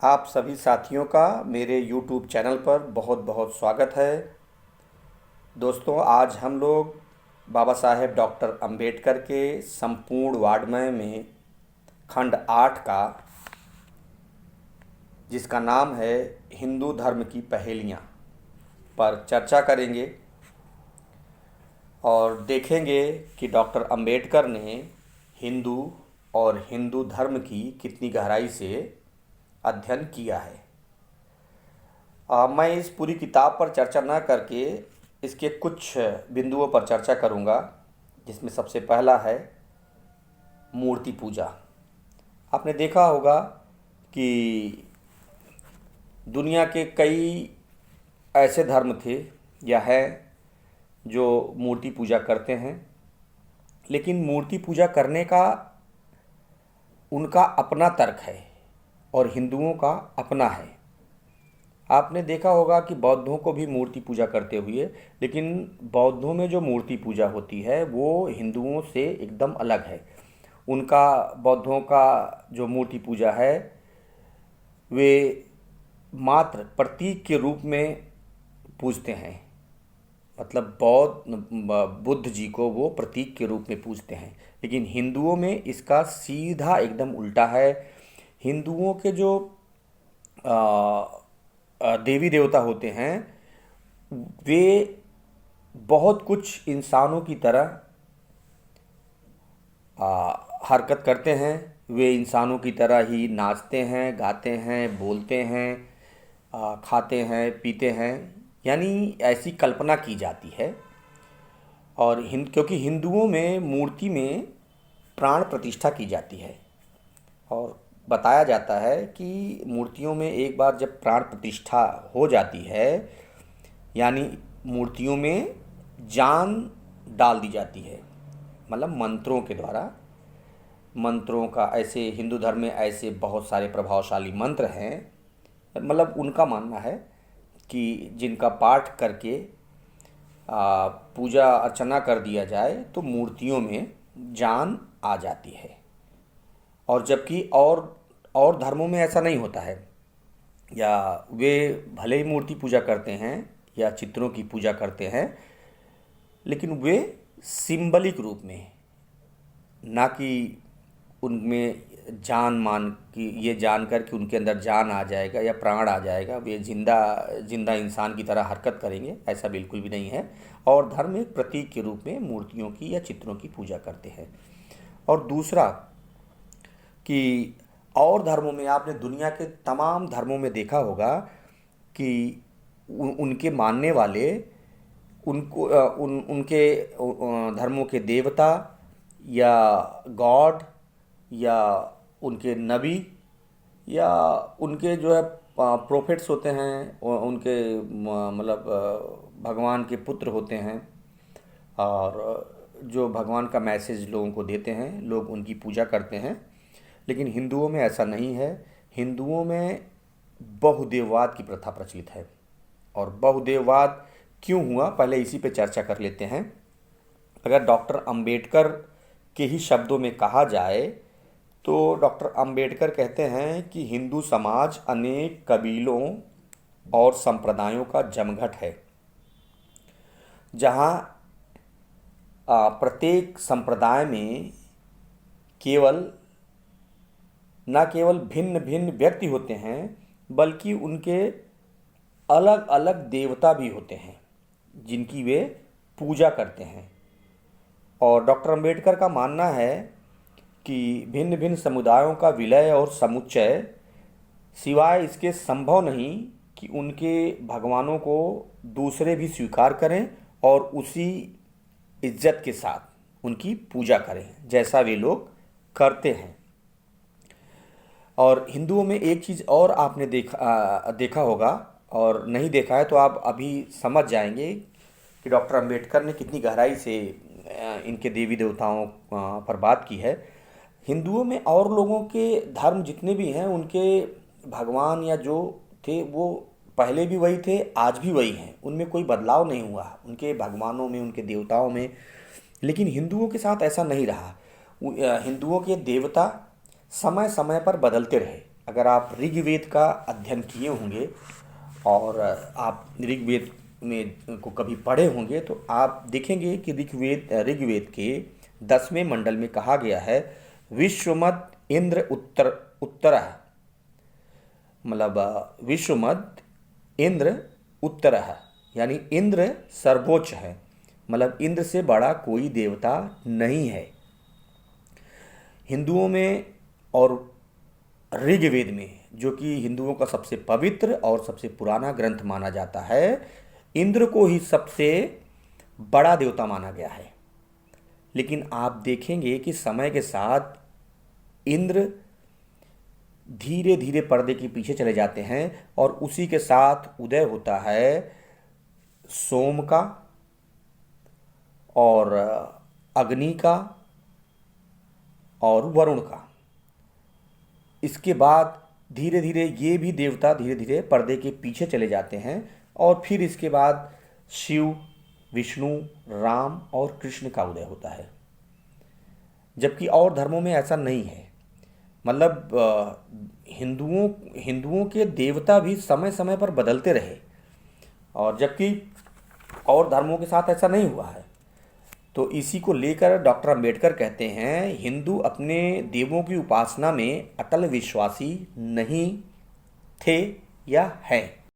आप सभी साथियों का मेरे YouTube चैनल पर बहुत बहुत स्वागत है। दोस्तों, आज हम लोग बाबा साहेब डॉक्टर अंबेडकर के संपूर्ण वाङ्मय में खंड 8 का, जिसका नाम है हिंदू धर्म की पहेलियाँ, पर चर्चा करेंगे और देखेंगे कि डॉक्टर अंबेडकर ने हिंदू और हिंदू धर्म की कितनी गहराई से अध्ययन किया है। मैं इस पूरी किताब पर चर्चा न करके इसके कुछ बिंदुओं पर चर्चा करूंगा, जिसमें सबसे पहला है मूर्ति पूजा। आपने देखा होगा कि दुनिया के कई ऐसे धर्म थे या है जो मूर्ति पूजा करते हैं, लेकिन मूर्ति पूजा करने का उनका अपना तर्क है और हिंदुओं का अपना है। आपने देखा होगा कि बौद्धों को भी मूर्ति पूजा करते हुए, लेकिन बौद्धों में जो मूर्ति पूजा होती है वो हिंदुओं से एकदम अलग है। उनका बौद्धों का जो मूर्ति पूजा है वे मात्र प्रतीक के रूप में पूजते हैं, मतलब बुद्ध जी को वो प्रतीक के रूप में पूजते हैं। लेकिन हिंदुओं में इसका सीधा एकदम उल्टा है। हिंदुओं के जो देवी देवता होते हैं वे बहुत कुछ इंसानों की तरह हरकत करते हैं। वे इंसानों की तरह ही नाचते हैं, गाते हैं, बोलते हैं, खाते हैं, पीते हैं, यानी ऐसी कल्पना की जाती है। और क्योंकि हिंदुओं में मूर्ति में प्राण प्रतिष्ठा की जाती है और बताया जाता है कि मूर्तियों में एक बार जब प्राण प्रतिष्ठा हो जाती है, यानी मूर्तियों में जान डाल दी जाती है, मतलब मंत्रों के द्वारा। मंत्रों का ऐसे हिंदू धर्म में ऐसे बहुत सारे प्रभावशाली मंत्र हैं, मतलब उनका मानना है कि जिनका पाठ करके पूजा अर्चना कर दिया जाए तो मूर्तियों में जान आ जाती है। और जबकि और धर्मों में ऐसा नहीं होता है, या वे भले ही मूर्ति पूजा करते हैं या चित्रों की पूजा करते हैं, लेकिन वे सिंबलिक रूप में, ना कि उनमें जान मान कि ये जानकर कि उनके अंदर जान आ जाएगा या प्राण आ जाएगा, वे जिंदा इंसान की तरह हरकत करेंगे, ऐसा बिल्कुल भी नहीं है। और धर्म एक प्रतीक के रूप में मूर्तियों की या चित्रों की पूजा करते हैं। और दूसरा कि और धर्मों में, आपने दुनिया के तमाम धर्मों में देखा होगा कि उनके मानने वाले उनके धर्मों के देवता या गॉड या उनके नबी या उनके जो है प्रोफेट्स होते हैं, उनके मतलब भगवान के पुत्र होते हैं, और जो भगवान का मैसेज लोगों को देते हैं, लोग उनकी पूजा करते हैं। लेकिन हिंदुओं में ऐसा नहीं है। हिंदुओं में बहुदेववाद की प्रथा प्रचलित है। और बहुदेववाद क्यों हुआ, पहले इसी पे चर्चा कर लेते हैं। अगर डॉक्टर अंबेडकर के ही शब्दों में कहा जाए तो डॉक्टर अंबेडकर कहते हैं कि हिंदू समाज अनेक कबीलों और संप्रदायों का जमघट है, जहाँ प्रत्येक संप्रदाय में न केवल भिन्न भिन्न व्यक्ति होते हैं, बल्कि उनके अलग अलग देवता भी होते हैं जिनकी वे पूजा करते हैं। और डॉक्टर अंबेडकर का मानना है कि भिन्न भिन्न समुदायों का विलय और समुच्चय सिवाय इसके संभव नहीं कि उनके भगवानों को दूसरे भी स्वीकार करें और उसी इज्जत के साथ उनकी पूजा करें जैसा वे लोग करते हैं। और हिंदुओं में एक चीज़ और आपने देखा होगा, और नहीं देखा है तो आप अभी समझ जाएंगे कि डॉक्टर अंबेडकर ने कितनी गहराई से इनके देवी देवताओं पर बात की है। हिंदुओं में और लोगों के धर्म जितने भी हैं, उनके भगवान या जो थे वो पहले भी वही थे, आज भी वही हैं, उनमें कोई बदलाव नहीं हुआ उनके भगवानों में, उनके देवताओं में। लेकिन हिंदुओं के साथ ऐसा नहीं रहा। हिंदुओं के देवता समय समय पर बदलते रहे। अगर आप ऋग्वेद का अध्ययन किए होंगे और आप ऋग्वेद में को कभी पढ़े होंगे तो आप देखेंगे कि ऋग्वेद के 10वें मंडल में कहा गया है, विश्वमद इंद्र उत्तरः, मतलब विश्वमद इंद्र उत्तरः, यानी इंद्र सर्वोच्च है, मतलब इंद्र से बड़ा कोई देवता नहीं है। हिंदुओं में और ऋग्वेद में, जो कि हिंदुओं का सबसे पवित्र और सबसे पुराना ग्रंथ माना जाता है, इंद्र को ही सबसे बड़ा देवता माना गया है। लेकिन आप देखेंगे कि समय के साथ इंद्र धीरे धीरे पर्दे के पीछे चले जाते हैं और उसी के साथ उदय होता है सोम का और अग्नि का और वरुण का। इसके बाद धीरे धीरे ये भी देवता धीरे धीरे पर्दे के पीछे चले जाते हैं और फिर इसके बाद शिव, विष्णु, राम और कृष्ण का उदय होता है। जबकि और धर्मों में ऐसा नहीं है, मतलब हिंदुओं के देवता भी समय समय पर बदलते रहे, और जबकि और धर्मों के साथ ऐसा नहीं हुआ है। तो इसी को लेकर डॉक्टर अंबेडकर कहते हैं, हिंदू अपने देवों की उपासना में अटल विश्वासी नहीं थे या हैं।